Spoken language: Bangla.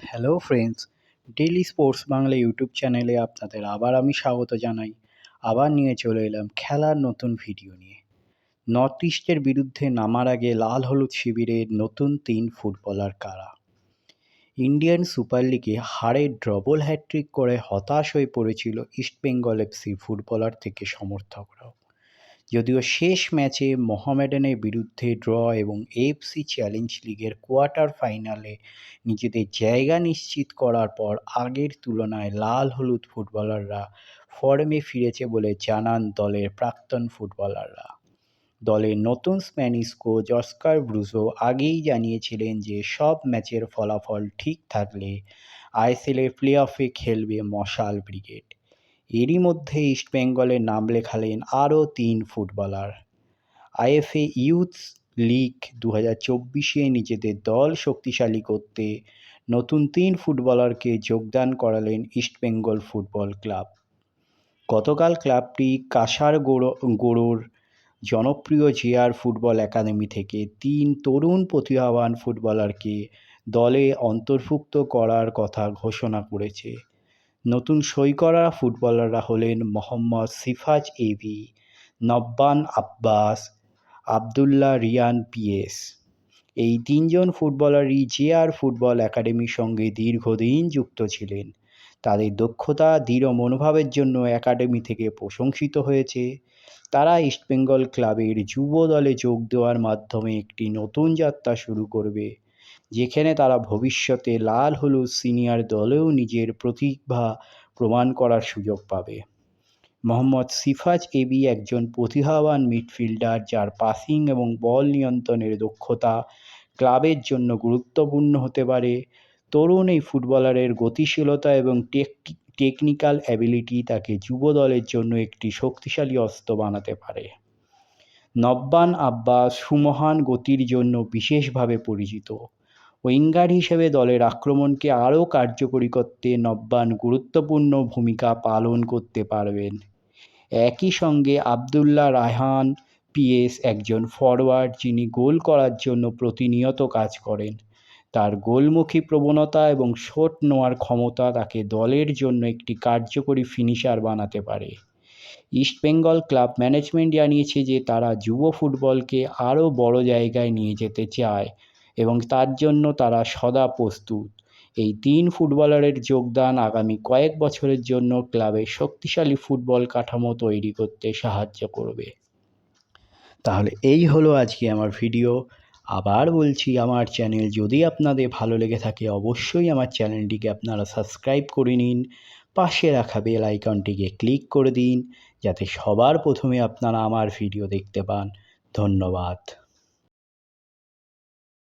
Hello friends, daily sports Bangla YouTube চ্যানেলে আপনাদের আবার আমি স্বাগত জানাই। আবার নিয়ে চলে এলাম খেলার নতুন ভিডিও নিয়ে। নর্থ ইস্টের বিরুদ্ধে নামার আগে লাল হলুদ শিবিরের নতুন 3 ফুটবলার কারা? ইন্ডিয়ান সুপার লিগে হারের ডবল হ্যাট্রিক করে হতাশ হয়ে পড়েছিল ইস্টবেঙ্গল এফসির ফুটবলার থেকে সমর্থকরাও। যদিও শেষ ম্যাচে মোহামেডানের বিরুদ্ধে ড্র এবং এএফসি চ্যালেঞ্জ লিগের কোয়ার্টার ফাইনালে নিজেদের জায়গা নিশ্চিত করার পর আগের তুলনায় লাল হলুদ ফুটবলাররা ফর্মে ফিরেছে বলে জানান দলের প্রাক্তন ফুটবলাররা। দলের নতুন স্প্যানিশ কোচ অস্কার ব্রুজো আগেই জানিয়েছিলেন যে সব ম্যাচের ফলাফল ঠিক থাকলে আইএসএলের প্লে অফে খেলবে মশাল ব্রিগেড। এরই মধ্যে ইস্টবেঙ্গলের নাম লেখালেন আরও 3 ফুটবলার। আইএফএ ইউথ লিগ 2024-এ নিজেদের দল শক্তিশালী করতে নতুন 3 ফুটবলারকে যোগদান করালেন ইস্টবেঙ্গল ফুটবল ক্লাব। গতকাল ক্লাবটি কাসারগোড়োর জনপ্রিয় জেআর ফুটবল একাডেমি থেকে 3 তরুণ প্রতিভাবান ফুটবলারকে দলে অন্তর্ভুক্ত করার কথা ঘোষণা করেছে। নতুন সই করা ফুটবলাররা হলেন মোহাম্মদ সিফাজ এবি, নব্বান আব্বাস, আবদুল্লাহ রিয়ান পিএস। এই 3 জন ফুটবলারই জেআর ফুটবল একাডেমির সঙ্গে দীর্ঘদিন যুক্ত ছিলেন। তাদের দক্ষতা, দৃঢ় মনোভাবের জন্য একাডেমি থেকে প্রশংসিত হয়েছে। তারা ইস্টবেঙ্গল ক্লাবের যুব দলে যোগ দেওয়ার মাধ্যমে একটি নতুন যাত্রা শুরু করবে, যেখানে তারা ভবিষ্যতে লাল হলুদ সিনিয়র দলেও নিজের প্রতিভা প্রমাণ করার সুযোগ পাবে। মোহাম্মদ সিফাজ এবি একজন প্রতিভাবান মিডফিল্ডার যার পাসিং এবং বল নিয়ন্ত্রণের দক্ষতা ক্লাবের জন্য গুরুত্বপূর্ণ হতে পারে। তরুণ এই ফুটবলারের গতিশীলতা এবং টেকনিক্যাল অ্যাবিলিটি তাকে যুব দলের জন্য একটি শক্তিশালী অস্ত্র বানাতে পারে। নব্বান আব্বাস সুমহান গতির জন্য বিশেষভাবে পরিচিত। উইঙ্গার হিসেবে দলের আক্রমণকে আরও কার্যকরী করতে নব্বান গুরুত্বপূর্ণ ভূমিকা পালন করতে পারবেন। একই সঙ্গে আবদুল্লাহ রায়হান পিএস একজন ফরওয়ার্ড যিনি গোল করার জন্য প্রতিনিয়ত কাজ করেন। তার গোলমুখী প্রবণতা এবং শট নেওয়ার ক্ষমতা তাকে দলের জন্য একটি কার্যকরী ফিনিশার বানাতে পারে। ইস্টবেঙ্গল ক্লাব ম্যানেজমেন্ট জানিয়েছে যে তারা যুব ফুটবলকে আরও বড় জায়গায় নিয়ে যেতে চায় এবং তার জন্য তারা সদা প্রস্তুত। এই 3 ফুটবলারের যোগদান আগামী কয়েক বছরের জন্য ক্লাবের শক্তিশালী ফুটবল কাঠামো তৈরি করতে সাহায্য করবে। তাহলে এই হলো আজকে আমার ভিডিও। আবার বলছি, আমার চ্যানেল যদি আপনাদের ভালো লেগে থাকে অবশ্যই আমার চ্যানেলটিকে আপনারা সাবস্ক্রাইব করে নিন। পাশে রাখা বেল আইকনটিকে ক্লিক করে দিন যাতে সবার প্রথমে আপনারা আমার ভিডিও দেখতে পান। ধন্যবাদ।